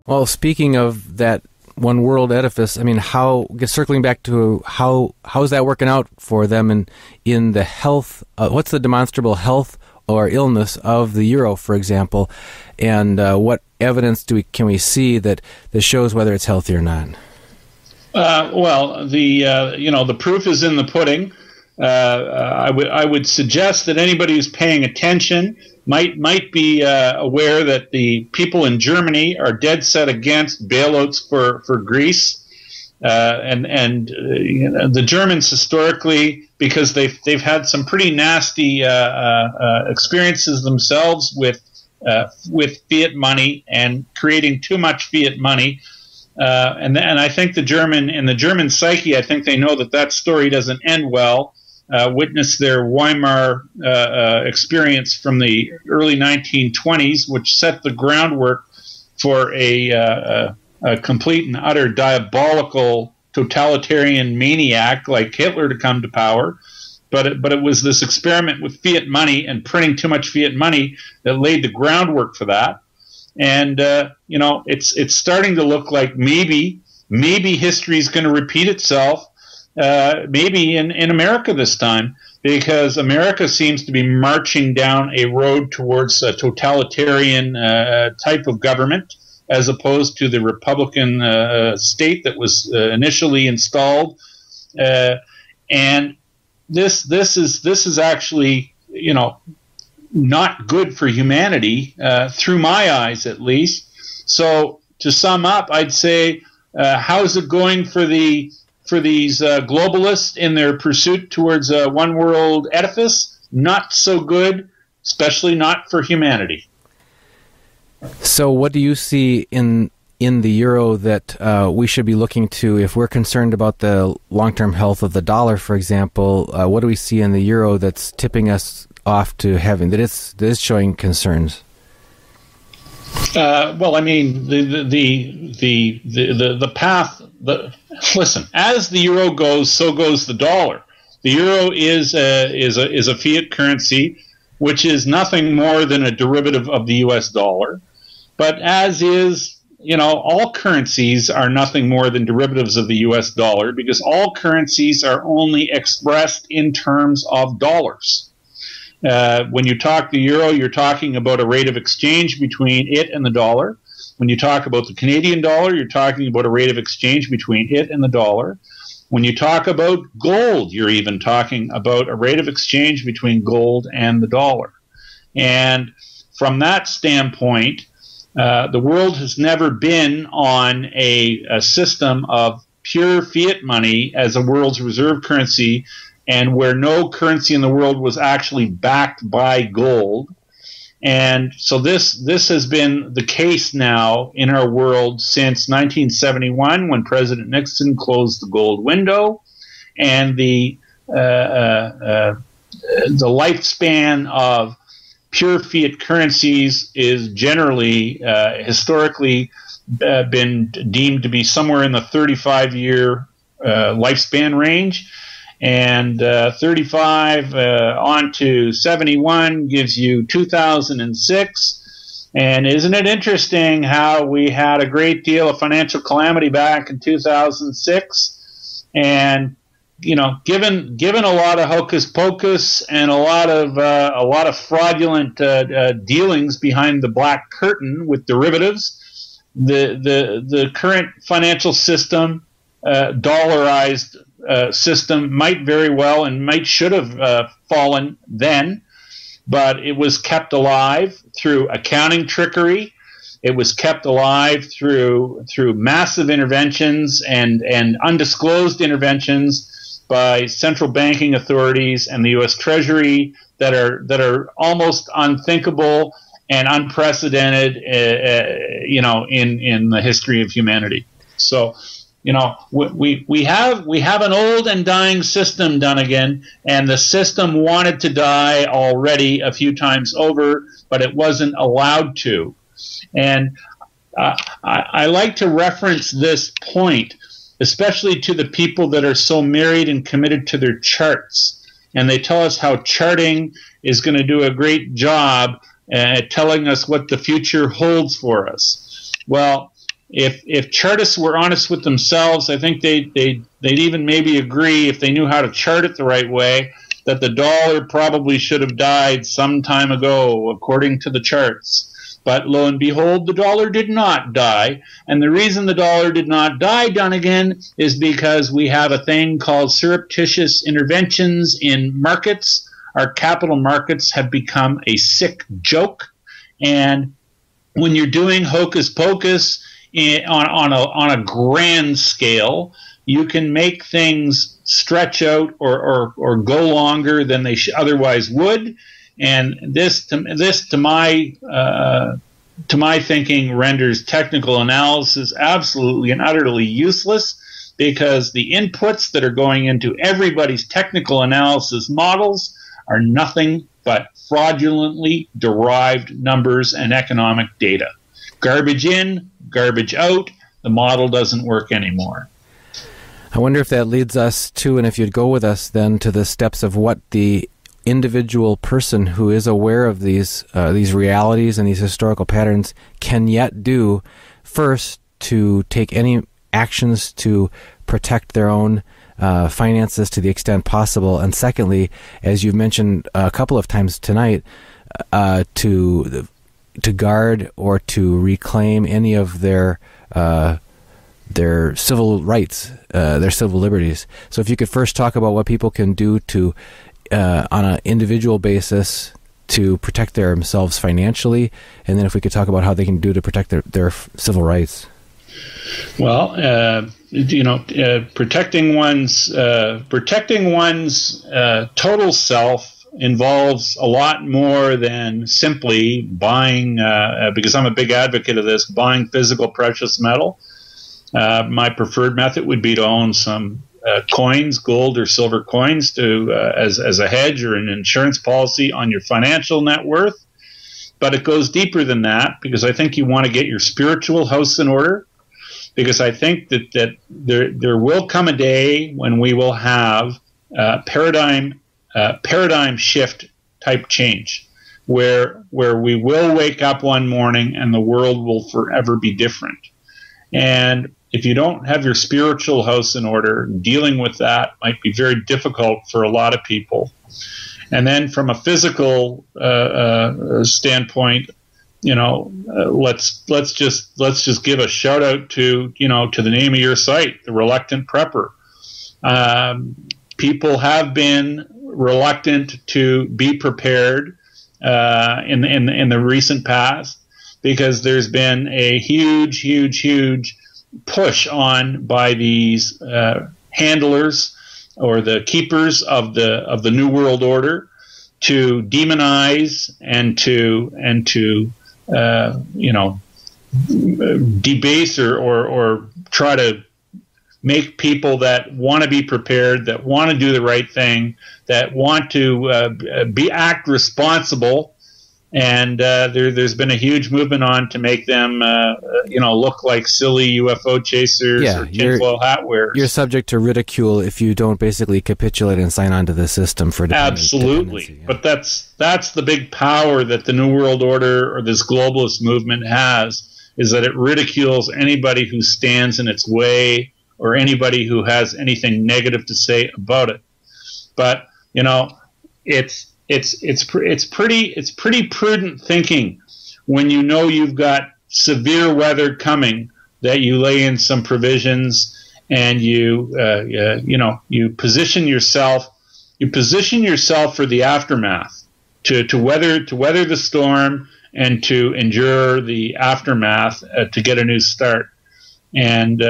Well, speaking of that one world edifice, I mean, circling back to how is that working out for them in the health? What's the demonstrable health or illness of the euro, for example, and what evidence can we see that shows whether it's healthy or not? Well, the proof is in the pudding. I would suggest that anybody who's paying attention might be aware that the people in Germany are dead set against bailouts for Greece, and the Germans historically, because they've had some pretty nasty experiences themselves with fiat money and creating too much fiat money. And I think the German psyche, I think they know that story doesn't end well. Witness their Weimar experience from the early 1920s, which set the groundwork for a complete and utter diabolical totalitarian maniac like Hitler to come to power. But it was this experiment with fiat money and printing too much fiat money that laid the groundwork for that. And it's starting to look like maybe history is going to repeat itself. Maybe in America this time, because America seems to be marching down a road towards a totalitarian type of government, as opposed to the Republican state that was initially installed. And this is actually, not good for humanity, through my eyes at least. So to sum up, I'd say, how's it going for these globalists in their pursuit towards a one world edifice? Not so good, especially not for humanity. So what do you see in the euro that we should be looking to if we're concerned about the long-term health of the dollar, for example? What do we see in the euro that's tipping us off to having that is showing concerns? Well, I mean, the path. Listen, as the euro goes, so goes the dollar. The euro is a fiat currency, which is nothing more than a derivative of the U.S. dollar. But as is, all currencies are nothing more than derivatives of the U.S. dollar, because all currencies are only expressed in terms of dollars. When you talk the euro, you're talking about a rate of exchange between it and the dollar. When you talk about the Canadian dollar, you're talking about a rate of exchange between it and the dollar. When you talk about gold, you're even talking about a rate of exchange between gold and the dollar. And from that standpoint, the world has never been on a system of pure fiat money as a world's reserve currency, and where no currency in the world was actually backed by gold. And so this has been the case now in our world since 1971, when President Nixon closed the gold window, and the lifespan of pure fiat currencies is generally historically been deemed to be somewhere in the 35-year lifespan range. And 35 on to 71 gives you 2006. And isn't it interesting how we had a great deal of financial calamity back in 2006? And given a lot of hocus pocus and a lot of fraudulent dealings behind the black curtain with derivatives, the current financial system, dollarized system, might very well and should have fallen then, but it was kept alive through accounting trickery. It was kept alive through massive interventions and undisclosed interventions by central banking authorities and the U.S. Treasury that are almost unthinkable and unprecedented, in the history of humanity. So, we have an old and dying system, Dunnigan, and the system wanted to die already a few times over, but it wasn't allowed to. And I like to reference this point, especially to the people that are so married and committed to their charts. And they tell us how charting is going to do a great job at telling us what the future holds for us. Well, if Chartists were honest with themselves, I think they'd even maybe agree, if they knew how to chart it the right way, that the dollar probably should have died some time ago, according to the charts. But lo and behold, the dollar did not die. And the reason the dollar did not die, Dunnigan, is because we have a thing called surreptitious interventions in markets. Our capital markets have become a sick joke. And when you're doing hocus pocus on a grand scale, you can make things stretch out or go longer than they otherwise would. And this to my thinking renders technical analysis absolutely and utterly useless, because the inputs that are going into everybody's technical analysis models are nothing but fraudulently derived numbers and economic data. Garbage in, garbage out. The model doesn't work anymore. I wonder if that leads us to, and if you'd go with us then, to the steps of what the individual person who is aware of these realities and these historical patterns can yet do, first to take any actions to protect their own finances to the extent possible, and secondly, as you've mentioned a couple of times tonight, to guard or to reclaim any of their civil rights, their civil liberties. So if you could first talk about what people can do to on an individual basis to protect themselves financially, and then if we could talk about how they can do to protect their civil rights. Well, protecting one's total self involves a lot more than simply buying, because I'm a big advocate of this, buying physical precious metal. My preferred method would be to own some coins, gold or silver coins, to as a hedge or an insurance policy on your financial net worth. But it goes deeper than that, because I think you want to get your spiritual house in order, because I think that there will come a day when we will have paradigm shift type change, where we will wake up one morning and the world will forever be different. And if you don't have your spiritual house in order, dealing with that might be very difficult for a lot of people. And then from a physical standpoint, let's just give a shout out to the name of your site, The Reluctant Prepper. People have been reluctant to be prepared in the recent past, because there's been a huge push on by these handlers or the keepers of the New World Order to demonize and to debase or try to make people that want to be prepared, that want to do the right thing, that want to act responsible. And there's been a huge movement on to make them, look like silly UFO chasers or tinfoil hat wearers. You're subject to ridicule if you don't basically capitulate and sign on to the system for absolutely. Yeah. But that's the big power that the New World Order or this globalist movement has, is that it ridicules anybody who stands in its way or anybody who has anything negative to say about it. But it's pretty prudent thinking when you know you've got severe weather coming, that you lay in some provisions and you position yourself for the aftermath, to weather the storm and to endure the aftermath, to get a new start. And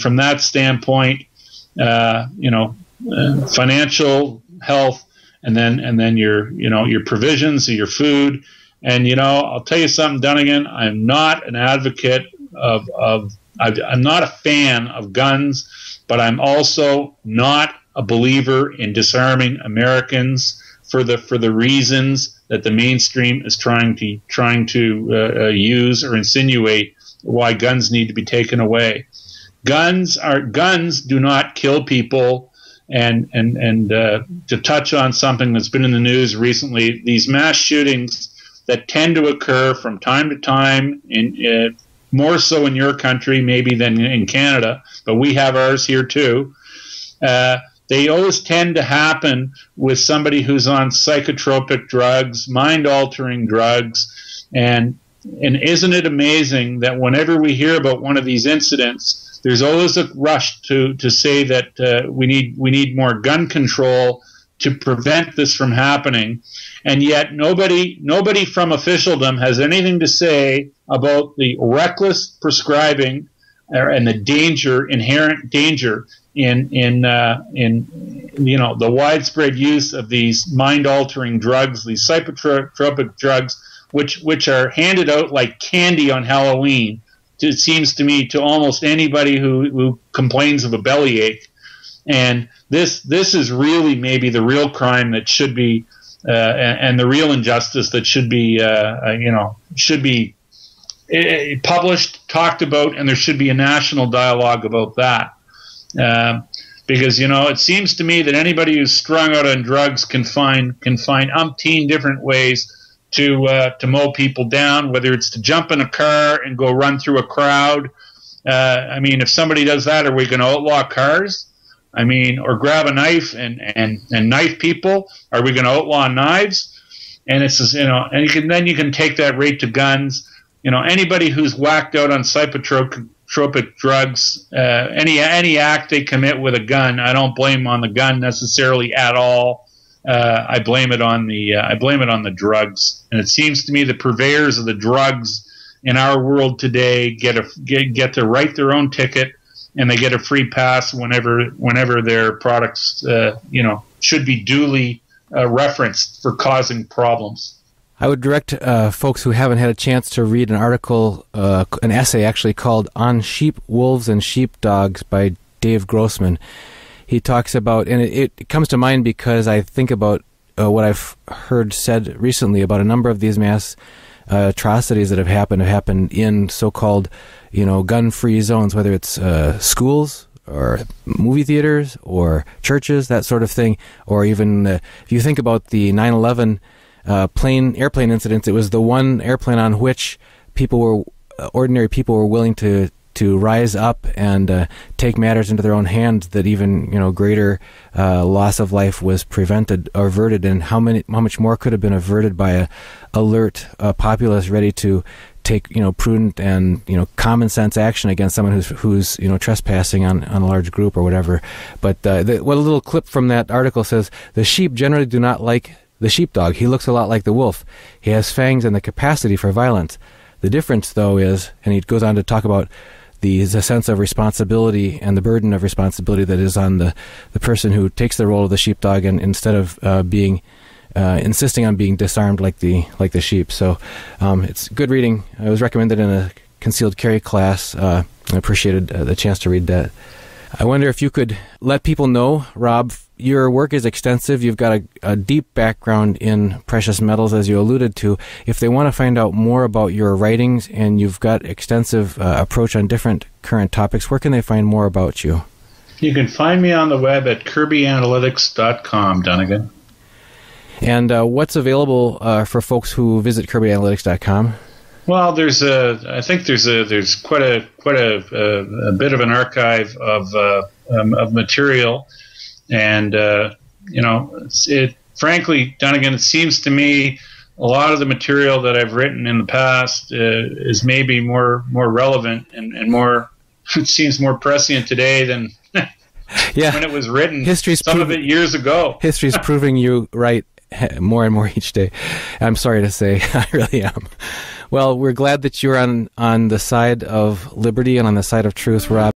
from that standpoint, financial health, and then your provisions, your food. And I'll tell you something, Dunnigan, I'm not an advocate I'm not a fan of guns, but I'm also not a believer in disarming Americans for the reasons that the mainstream is trying to use or insinuate why guns need to be taken away. Guns do not kill people. And to touch on something that's been in the news recently, these mass shootings that tend to occur from time to time in more so in your country maybe than in Canada, but we have ours here too. They always tend to happen with somebody who's on psychotropic drugs, mind-altering drugs, and isn't it amazing that whenever we hear about one of these incidents, there's always a rush to say that we need more gun control to prevent this from happening, and yet nobody from officialdom has anything to say about the reckless prescribing and the inherent danger in the widespread use of these mind-altering drugs, these psychotropic drugs, which are handed out like candy on Halloween. It seems to me to almost anybody who complains of a bellyache, and this is really maybe the real crime that should be and the real injustice that should be published, talked about, and there should be a national dialogue about that. Because it seems to me that anybody who's strung out on drugs can find umpteen different ways to mow people down, whether it's to jump in a car and go run through a crowd. If somebody does that, are we going to outlaw cars? Or grab a knife and knife people? Are we going to outlaw knives? And it's just, and you can take that right to guns. Anybody who's whacked out on psychotropic drugs, any act they commit with a gun, I don't blame on the gun necessarily at all. I blame it on the drugs. And it seems to me the purveyors of the drugs in our world today get to write their own ticket, and they get a free pass whenever their products should be duly referenced for causing problems. I would direct folks who haven't had a chance to read an article, an essay actually called "On Sheep, Wolves, and Sheepdogs" by Dave Grossman. He talks about, and it comes to mind because I think about what I've heard said recently about a number of these mass atrocities that have happened in so-called, gun-free zones, whether it's schools or movie theaters or churches, that sort of thing, or even if you think about the 9/11 airplane incidents, it was the one airplane on which ordinary people were willing to rise up and take matters into their own hands, that even greater loss of life was averted, and how much more could have been averted by a alert populace ready to take prudent and common sense action against someone who's trespassing on a large group or whatever. But what a little clip from that article says: the sheep generally do not like the sheepdog. He looks a lot like the wolf. He has fangs and the capacity for violence. The difference, though, is, and he goes on to talk about the sense of responsibility and the burden of responsibility that is on the person who takes the role of the sheepdog, and instead of insisting on being disarmed like the sheep. So it's good reading. It was recommended in a concealed carry class. I appreciated the chance to read that. I wonder if you could let people know, Rob, your work is extensive. You've got a deep background in precious metals, as you alluded to. If they want to find out more about your writings, and you've got extensive approach on different current topics, where can they find more about you? You can find me on the web at kirbyanalytics.com, Dunnigan. And what's available for folks who visit kirbyanalytics.com? Well, I think there's quite a bit of an archive of material, and frankly, Dunnigan, it seems to me a lot of the material that I've written in the past is maybe more relevant and more, it seems more prescient today than when it was written. Some of it years ago. History's proving you right more and more each day. I'm sorry to say, I really am. Well, we're glad that you're on the side of liberty and on the side of truth, Rob.